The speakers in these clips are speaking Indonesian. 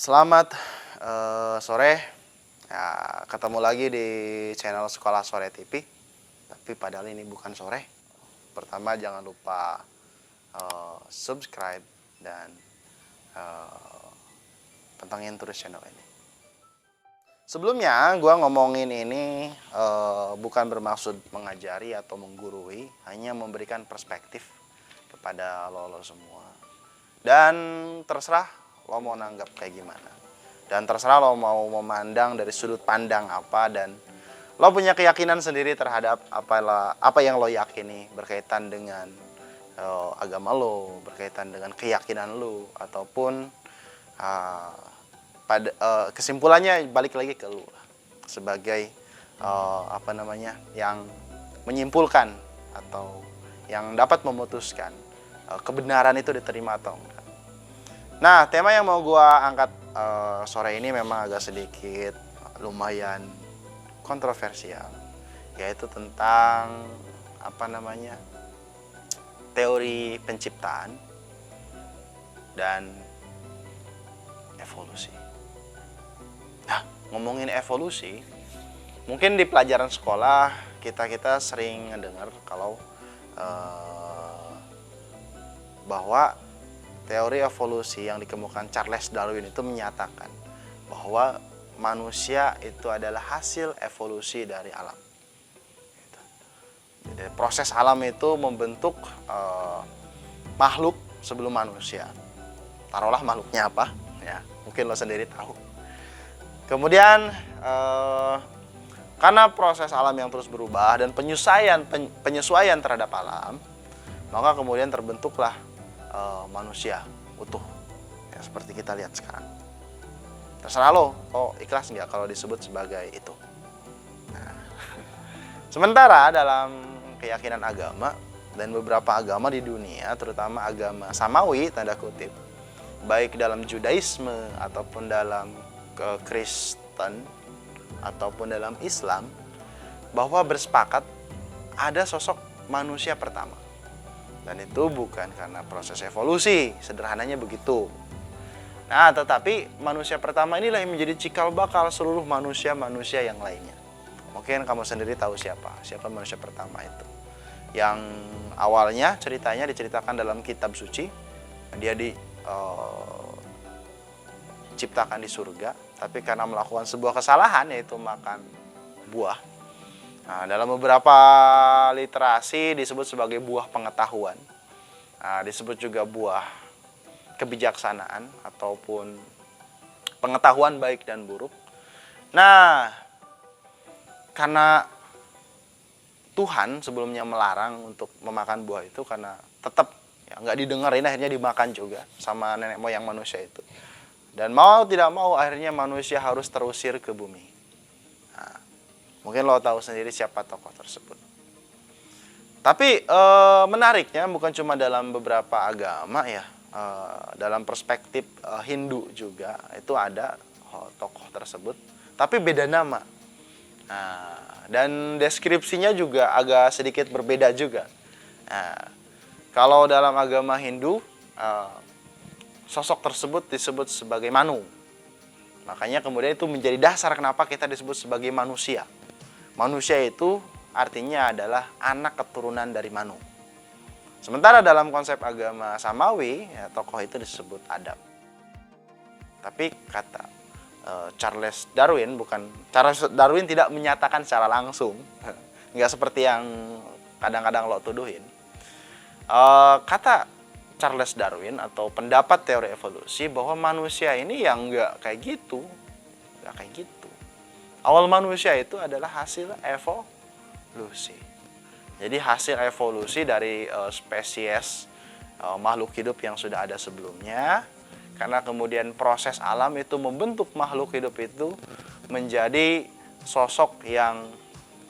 Selamat sore. Ya, ketemu lagi di channel Sekolah Sore TV. Tapi padahal ini bukan sore. Pertama jangan lupa subscribe dan pantengin terus channel ini. Sebelumnya gua ngomongin ini bukan bermaksud mengajari atau menggurui, hanya memberikan perspektif kepada lo semua. Dan terserah lo mau nanggap kayak gimana. Dan terserah lo mau memandang dari sudut pandang apa, dan lo punya keyakinan sendiri terhadap apa yang lo yakini berkaitan dengan agama lo, berkaitan dengan keyakinan lo, ataupun kesimpulannya balik lagi ke lo sebagai yang menyimpulkan atau yang dapat memutuskan kebenaran itu diterima atau enggak. Nah, tema yang mau gua angkat sore ini memang agak sedikit lumayan kontroversial, yaitu tentang teori penciptaan dan evolusi. Nah, ngomongin evolusi, mungkin di pelajaran sekolah kita sering mendengar kalau bahwa teori evolusi yang dikemukakan Charles Darwin itu menyatakan bahwa manusia itu adalah hasil evolusi dari alam. Jadi, proses alam itu membentuk makhluk sebelum manusia. Taruhlah makhluknya apa, ya mungkin lo sendiri tahu. Kemudian karena proses alam yang terus berubah dan penyesuaian terhadap alam, maka kemudian terbentuklah manusia utuh, ya, seperti kita lihat sekarang. Terserah lo ikhlas nggak kalau disebut sebagai itu. Nah, sementara dalam keyakinan agama dan beberapa agama di dunia, terutama agama Samawi tanda kutip, baik dalam Judaisme ataupun dalam Kristen ataupun dalam Islam, bahwa bersepakat ada sosok manusia pertama. Dan itu bukan karena proses evolusi, sederhananya begitu. Nah, tetapi manusia pertama inilah yang menjadi cikal bakal seluruh manusia-manusia yang lainnya. Mungkin kamu sendiri tahu siapa manusia pertama itu. Yang awalnya ceritanya diceritakan dalam kitab suci. Dia diciptakan di surga, tapi karena melakukan sebuah kesalahan, yaitu makan buah. Nah, dalam beberapa literasi disebut sebagai buah pengetahuan. Nah, disebut juga buah kebijaksanaan ataupun pengetahuan baik dan buruk. Nah, karena Tuhan sebelumnya melarang untuk memakan buah itu karena tetap nggak didengerin, akhirnya dimakan juga sama nenek moyang manusia itu. Dan mau tidak mau akhirnya manusia harus terusir ke bumi. Mungkin lo tahu sendiri siapa tokoh tersebut. Tapi menariknya bukan cuma dalam beberapa agama ya, dalam perspektif Hindu juga itu ada tokoh tersebut, tapi beda nama. Dan deskripsinya juga agak sedikit berbeda juga. Kalau dalam agama Hindu, sosok tersebut disebut sebagai Manu. Makanya kemudian itu menjadi dasar kenapa kita disebut sebagai manusia. Manusia itu artinya adalah anak keturunan dari Manu. Sementara dalam konsep agama Samawi, ya, tokoh itu disebut Adam. Tapi kata Charles Darwin tidak menyatakan secara langsung, nggak seperti yang kadang-kadang lo tuduhin. Kata Charles Darwin atau pendapat teori evolusi bahwa manusia ini yang nggak kayak gitu. Awal manusia itu adalah hasil evolusi. Jadi hasil evolusi dari spesies makhluk hidup yang sudah ada sebelumnya. Karena kemudian proses alam itu membentuk makhluk hidup itu menjadi sosok yang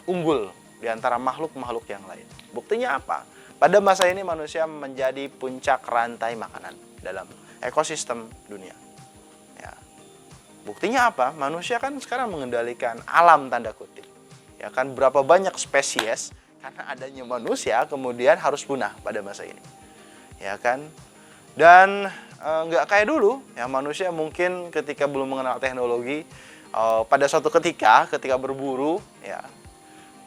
unggul di antara makhluk-makhluk yang lain. Buktinya apa? Pada masa ini manusia menjadi puncak rantai makanan dalam ekosistem dunia. Buktinya apa? Manusia kan sekarang mengendalikan alam tanda kutip. Ya kan, berapa banyak spesies karena adanya manusia kemudian harus punah pada masa ini. Ya kan? Dan nggak kayak dulu ya, manusia mungkin ketika belum mengenal teknologi, pada suatu ketika berburu ya,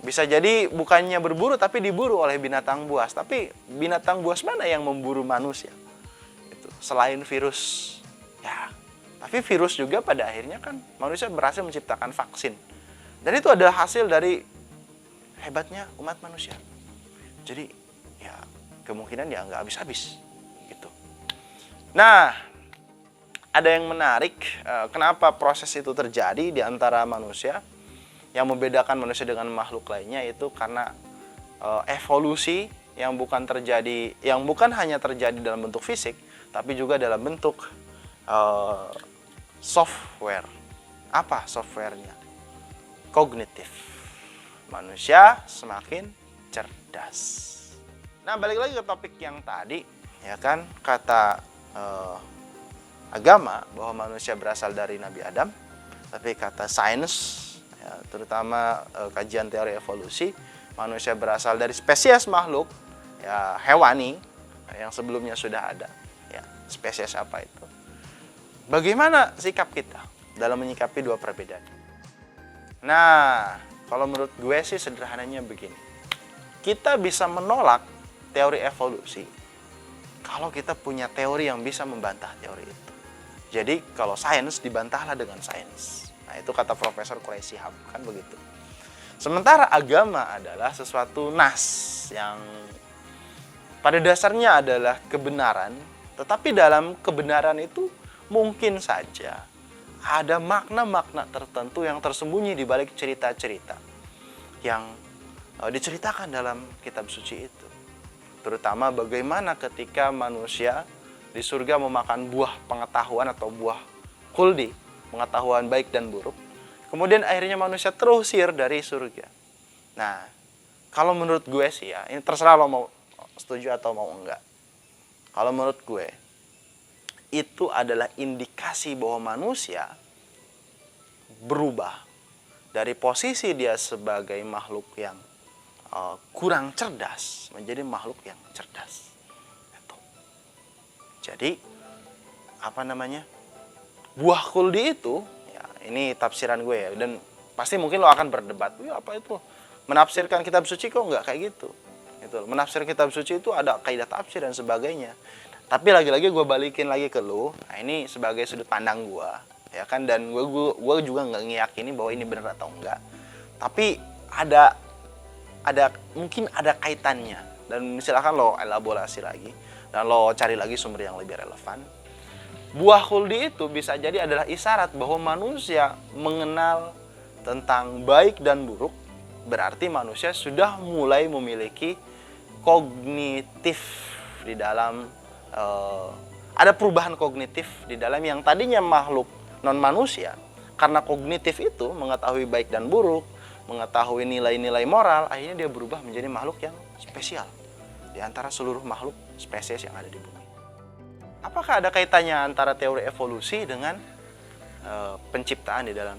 bisa jadi bukannya berburu tapi diburu oleh binatang buas. Tapi binatang buas mana yang memburu manusia? Itu selain virus ya. Tapi virus juga pada akhirnya kan manusia berhasil menciptakan vaksin. Dan itu adalah hasil dari hebatnya umat manusia. Jadi ya kemungkinan ya nggak habis-habis gitu. Nah, ada yang menarik, kenapa proses itu terjadi di antara manusia. Yang membedakan manusia dengan makhluk lainnya itu karena evolusi yang bukan hanya terjadi dalam bentuk fisik, tapi juga dalam bentuk software. Apa softwarenya? Kognitif. Manusia semakin cerdas. Nah, balik lagi ke topik yang tadi, ya kan, kata agama bahwa manusia berasal dari Nabi Adam, tapi kata sains, ya, terutama kajian teori evolusi, manusia berasal dari spesies makhluk ya hewani yang sebelumnya sudah ada. Ya, spesies apa itu? Bagaimana sikap kita dalam menyikapi dua perbedaan? Nah, kalau menurut gue sih sederhananya begini. Kita bisa menolak teori evolusi kalau kita punya teori yang bisa membantah teori itu. Jadi kalau sains dibantahlah dengan sains. Nah, itu kata Profesor Quraisy Shihab, kan begitu. Sementara agama adalah sesuatu nas yang pada dasarnya adalah kebenaran, tetapi dalam kebenaran itu mungkin saja ada makna-makna tertentu yang tersembunyi di balik cerita-cerita yang diceritakan dalam kitab suci itu. Terutama bagaimana ketika manusia di surga memakan buah pengetahuan atau buah khuldi, pengetahuan baik dan buruk. Kemudian akhirnya manusia terusir dari surga. Nah, kalau menurut gue sih ya, ini terserah lo mau setuju atau mau enggak. Kalau menurut gue, itu adalah indikasi bahwa manusia berubah dari posisi dia sebagai makhluk yang kurang cerdas menjadi makhluk yang cerdas. Jadi buah khuldi itu ya, ini tafsiran gue ya, dan pasti mungkin lo akan berdebat, ya apa itu menafsirkan kitab suci kok nggak kayak gitu. Menafsir kitab suci itu ada kaidah tafsir dan sebagainya. Tapi lagi-lagi gue balikin lagi ke lo. Nah, ini sebagai sudut pandang gue, ya kan, dan gue juga nggak ngeyakini bahwa ini benar atau enggak. Tapi mungkin ada kaitannya, dan silakan lo elaborasi lagi dan lo cari lagi sumber yang lebih relevan. Buah khuldi itu bisa jadi adalah isyarat bahwa manusia mengenal tentang baik dan buruk, berarti manusia sudah mulai memiliki kognitif di dalam ada perubahan kognitif di dalam yang tadinya makhluk non manusia. Karena kognitif itu mengetahui baik dan buruk, mengetahui nilai-nilai moral, akhirnya dia berubah menjadi makhluk yang spesial di antara seluruh makhluk spesies yang ada di bumi. Apakah ada kaitannya antara teori evolusi dengan penciptaan di dalam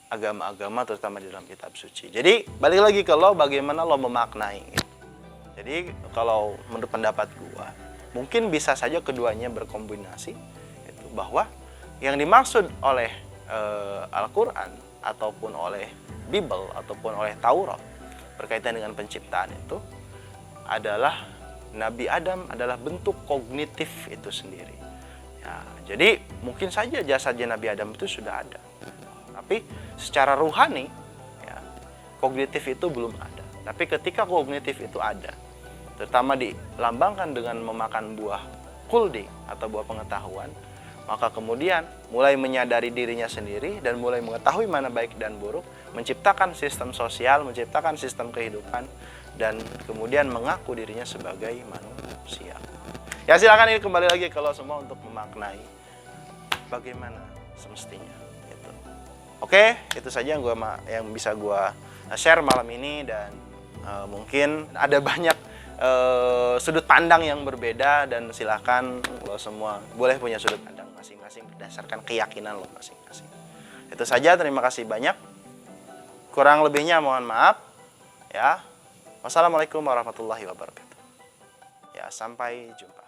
agama-agama, terutama di dalam kitab suci? Jadi balik lagi ke lo, bagaimana lo memaknai gitu. Jadi kalau menurut pendapat gua, mungkin bisa saja keduanya berkombinasi, itu bahwa yang dimaksud oleh Al-Quran ataupun oleh Bible ataupun oleh Taurat berkaitan dengan penciptaan itu adalah Nabi Adam adalah bentuk kognitif itu sendiri. Ya, jadi mungkin saja jasadnya Nabi Adam itu sudah ada, tapi secara ruhani ya, kognitif itu belum ada. Tapi ketika kognitif itu ada, terutama dilambangkan dengan memakan buah khuldi atau buah pengetahuan, maka kemudian mulai menyadari dirinya sendiri dan mulai mengetahui mana baik dan buruk, menciptakan sistem sosial, menciptakan sistem kehidupan, dan kemudian mengaku dirinya sebagai manusia. Ya silakan ini kembali lagi kalau semua untuk memaknai bagaimana semestinya. Gitu. Oke, itu saja yang bisa gue share malam ini, dan mungkin ada banyak sudut pandang yang berbeda, dan silakan lo semua boleh punya sudut pandang masing-masing berdasarkan keyakinan lo masing-masing. Itu saja, terima kasih banyak. Kurang lebihnya mohon maaf ya. Wassalamualaikum warahmatullahi wabarakatuh. Ya, sampai jumpa.